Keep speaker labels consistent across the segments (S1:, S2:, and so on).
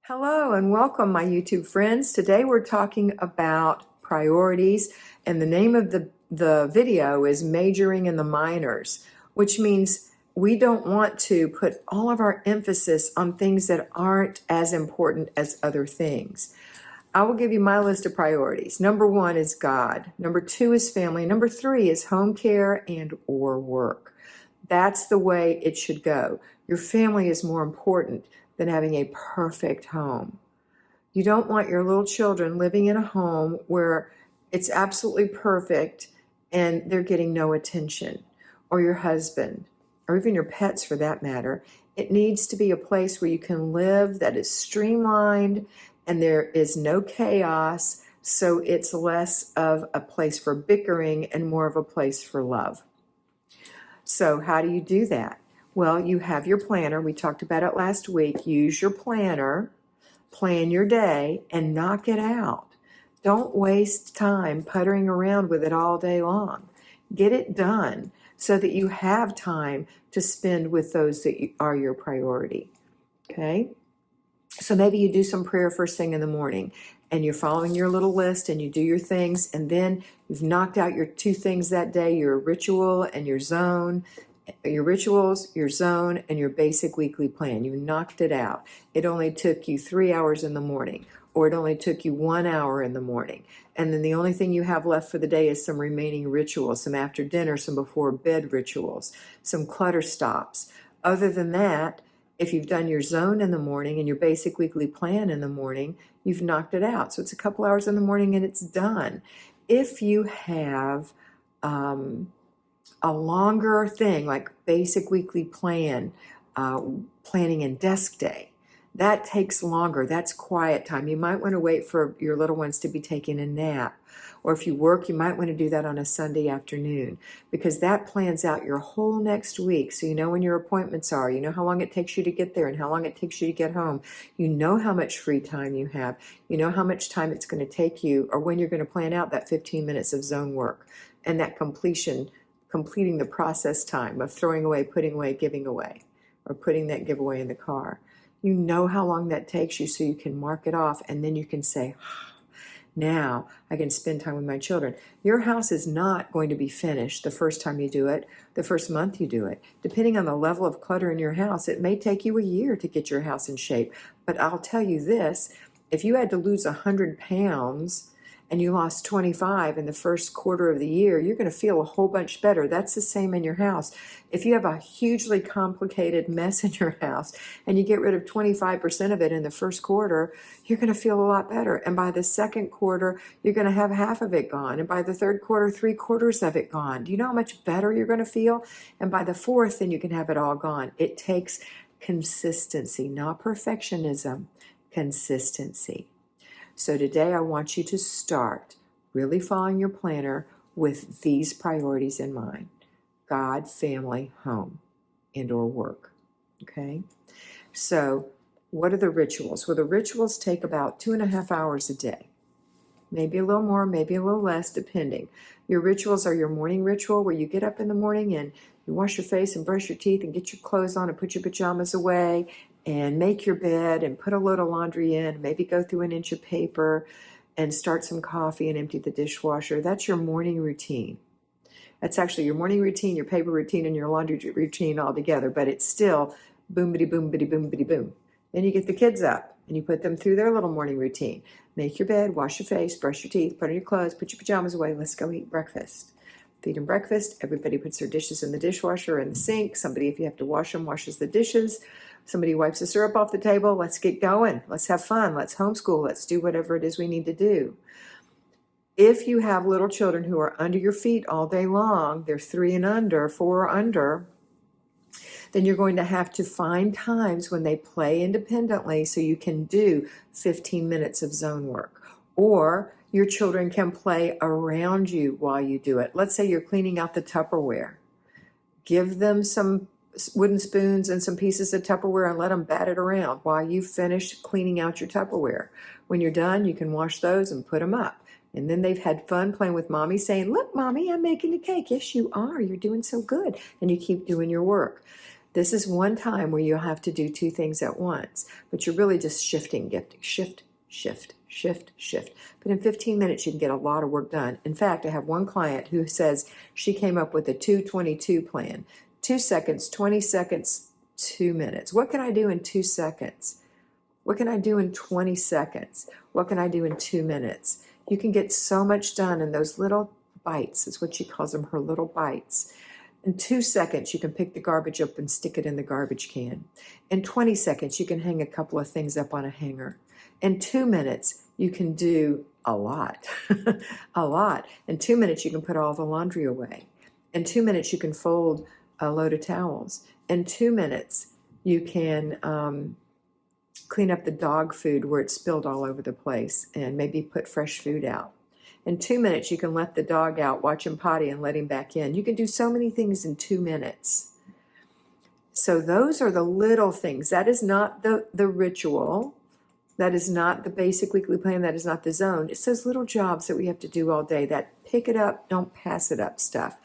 S1: Hello and welcome, my YouTube friends. Today we're talking about priorities, and the name of the video is Majoring in the Minors, which means we don't want to put all of our emphasis on things that aren't as important as other things. I will give you my list of priorities. Number 1 is God. Number 2 is family. Number 3 is home care and or work. That's the way it should go. Your family is more important than having a perfect home. You don't want your little children living in a home where it's absolutely perfect and they're getting no attention, or your husband, or even your pets for that matter. It needs to be a place where you can live that is streamlined and there is no chaos, so it's less of a place for bickering and more of a place for love. So how do you do that? Well, you have your planner. We talked about it last week. Use your planner, plan your day, and knock it out. Don't waste time puttering around with it all day long. Get it done so that you have time to spend with those that are your priority. Okay? So maybe you do some prayer first thing in the morning and you're following your little list and you do your things, and then you've knocked out your 2 things that day, your ritual and your zone. Your rituals, your zone, and your basic weekly plan. You knocked it out. It only took you 3 hours in the morning, or it only took you 1 hour in the morning. And then the only thing you have left for the day is some remaining rituals, some after dinner, some before bed rituals, some clutter stops. Other than that, if you've done your zone in the morning and your basic weekly plan in the morning, you've knocked it out. So it's a couple hours in the morning and it's done. If you have a longer thing like basic weekly plan, planning and desk day, that takes longer. That's quiet time. You might want to wait for your little ones to be taking a nap. Or if you work, you might want to do that on a Sunday afternoon, because that plans out your whole next week. So you know when your appointments are, you know how long it takes you to get there and how long it takes you to get home. You know how much free time you have. You know how much time it's going to take you, or when you're going to plan out that 15 minutes of zone work and that completing the process time of throwing away, putting away, giving away, or putting that giveaway in the car. You know how long that takes you, so you can mark it off, and then you can say, now I can spend time with my children. Your house is not going to be finished the first time you do it, the first month you do it. Depending on the level of clutter in your house, it may take you a year to get your house in shape. But I'll tell you this, if you had to lose 100 pounds and you lost 25 in the first quarter of the year, you're going to feel a whole bunch better. That's the same in your house. If you have a hugely complicated mess in your house and you get rid of 25% of it in the first quarter, you're going to feel a lot better. And by the second quarter, you're going to have half of it gone. And by the third quarter, 3/4 of it gone. Do you know how much better you're going to feel? And by the fourth, then you can have it all gone. It takes consistency, not perfectionism, consistency. So today I want you to start really following your planner with these priorities in mind: God, family, home, and or work. Okay? So what are the rituals? Well, the rituals take about 2.5 hours a day. Maybe a little more, maybe a little less, depending. Your rituals are your morning ritual, where you get up in the morning and you wash your face and brush your teeth and get your clothes on and put your pajamas away and make your bed and put a load of laundry in, maybe go through an inch of paper and start some coffee and empty the dishwasher. That's your morning routine. That's actually your morning routine, your paper routine, and your laundry routine all together, but it's still boom-bitty-boom, bitty-boom, bitty-boom. Then you get the kids up and you put them through their little morning routine. Make your bed, wash your face, brush your teeth, put on your clothes, put your pajamas away, let's go eat breakfast. Feed them breakfast. Everybody puts their dishes in the dishwasher or in the sink. Somebody, if you have to wash them, washes the dishes. Somebody wipes the syrup off the table. Let's get going. Let's have fun. Let's homeschool. Let's do whatever it is we need to do. If you have little children who are under your feet all day long, they're 3 and under, 4 or under, then you're going to have to find times when they play independently so you can do 15 minutes of zone work. Or your children can play around you while you do it. Let's say you're cleaning out the Tupperware. Give them some wooden spoons and some pieces of Tupperware and let them bat it around while you finish cleaning out your Tupperware. When you're done, you can wash those and put them up. And then they've had fun playing with mommy, saying, look, mommy, I'm making a cake. Yes, you are. You're doing so good. And you keep doing your work. This is one time where you'll have to do two things at once, but you're really just shifting, shift, shift, shift, shift. But in 15 minutes, you can get a lot of work done. In fact, I have one client who says she came up with a 2-22 plan. 2 seconds, 20 seconds, 2 minutes. What can I do in 2 seconds? What can I do in 20 seconds? What can I do in 2 minutes? You can get so much done in those little bites. Is what she calls them, her little bites. In 2 seconds, you can pick the garbage up and stick it in the garbage can. In 20 seconds, you can hang a couple of things up on a hanger. In 2 minutes, you can do a lot, a lot. In 2 minutes, you can put all the laundry away. In 2 minutes, you can fold a load of towels. In 2 minutes, you can clean up the dog food where it's spilled all over the place and maybe put fresh food out. In 2 minutes, you can let the dog out, watch him potty, and let him back in. You can do so many things in 2 minutes. So those are the little things. That is not the ritual. That is not the basic weekly plan. That is not the zone. It's those little jobs that we have to do all day, that pick it up, don't pass it up stuff.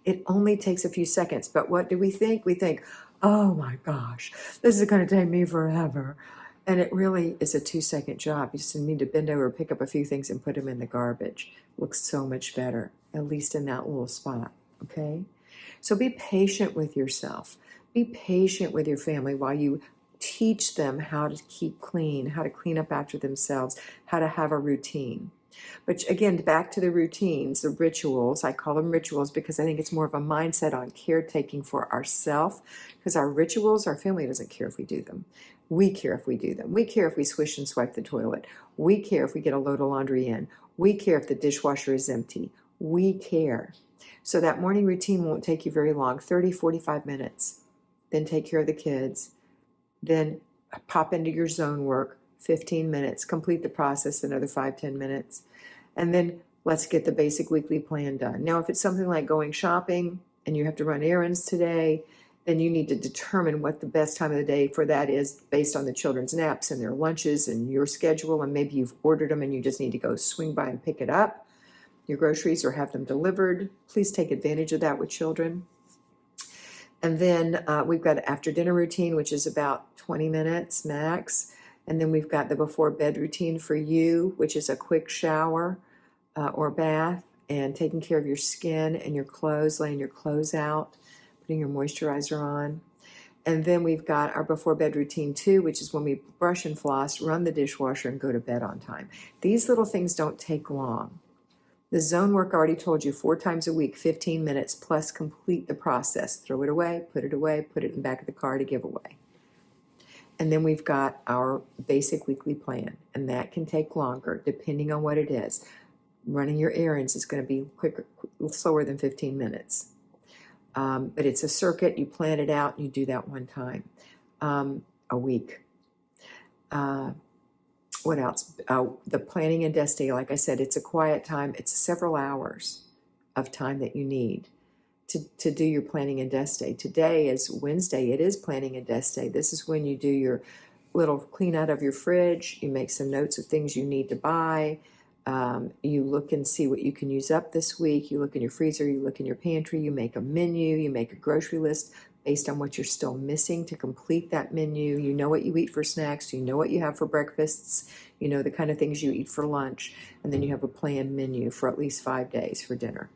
S1: It only takes a few seconds. But what do we think? We think, oh my gosh, this is going to take me forever. And it really is a 2-second job. You just need to bend over, pick up a few things, and put them in the garbage. Looks so much better, at least in that little spot, okay? So be patient with yourself. Be patient with your family while you teach them how to keep clean, how to clean up after themselves, how to have a routine. But again, back to the routines, the rituals. I call them rituals because I think it's more of a mindset on caretaking for ourselves. Because our rituals, our family doesn't care if we do them. We care if we do them. We care if we swish and swipe the toilet. We care if we get a load of laundry in. We care if the dishwasher is empty. We care. So that morning routine won't take you very long, 30, 45 minutes. Then take care of the kids. Then pop into your zone work, 15 minutes. Complete the process, another 5, 10 minutes. And then let's get the basic weekly plan done. Now, if it's something like going shopping and you have to run errands today, then you need to determine what the best time of the day for that is based on the children's naps and their lunches and your schedule. And maybe you've ordered them and you just need to go swing by and pick it up, your groceries, or have them delivered. Please take advantage of that with children. And then we've got after dinner routine, which is about 20 minutes max. And then we've got the before bed routine for you, which is a quick shower or bath and taking care of your skin and your clothes, laying your clothes out, putting your moisturizer on. And then we've got our before bed routine too, which is when we brush and floss, run the dishwasher, and go to bed on time. These little things don't take long. The zone work I already told you 4 times a week, 15 minutes, plus complete the process. Throw it away, put it in the back of the car to give away. And then we've got our basic weekly plan, and that can take longer depending on what it is. Running your errands is going to be quicker, slower than 15 minutes. But it's a circuit. You plan it out, and you do that one time a week. What else? The planning and desk day, like I said, it's a quiet time. It's several hours of time that you need to do your planning and desk day. Today is Wednesday. It is planning and desk day. This is when you do your little clean out of your fridge. You make some notes of things you need to buy. You look and see what you can use up this week. You look in your freezer. You look in your pantry. You make a menu. You make a grocery list based on what you're still missing to complete that menu. You know what you eat for snacks. You know what you have for breakfasts. You know the kind of things you eat for lunch. And then you have a planned menu for at least 5 days for dinner.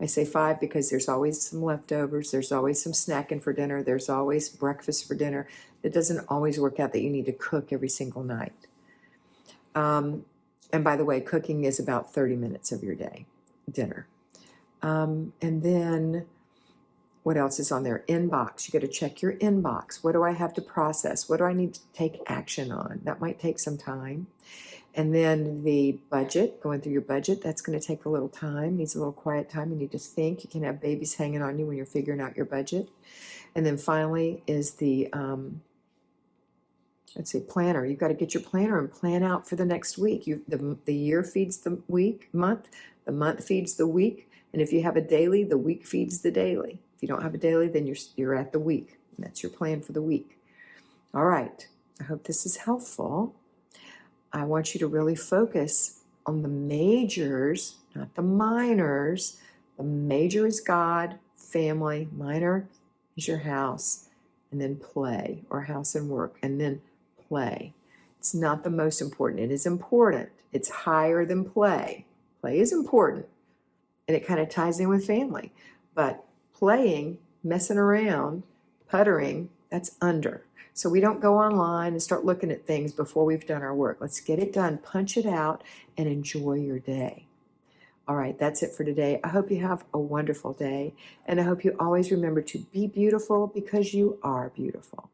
S1: I say 5 because there's always some leftovers. There's always some snacking for dinner. There's always breakfast for dinner. It doesn't always work out that you need to cook every single night. And by the way, cooking is about 30 minutes of your day, dinner. And then what else is on there? Inbox. You got to check your inbox. What do I have to process? What do I need to take action on? That might take some time. And then the budget, going through your budget, that's going to take a little time, needs a little quiet time. You need to think. You can have babies hanging on you when you're figuring out your budget. And then finally is the, planner. You've got to get your planner and plan out for the next week. The year feeds the month feeds the week. And if you have a daily, the week feeds the daily. If you don't have a daily, then you're at the week. And that's your plan for the week. All right. I hope this is helpful. I want you to really focus on the majors, not the minors. The major is God, family. Minor is your house. and then play, or house and work, and then play. It's not the most important. It is important. It's higher than play. Play is important, and it kind of ties in with family. But playing, messing around, puttering, that's under. So we don't go online and start looking at things before we've done our work. Let's get it done, punch it out, and enjoy your day. All right, that's it for today. I hope you have a wonderful day, and I hope you always remember to be beautiful because you are beautiful.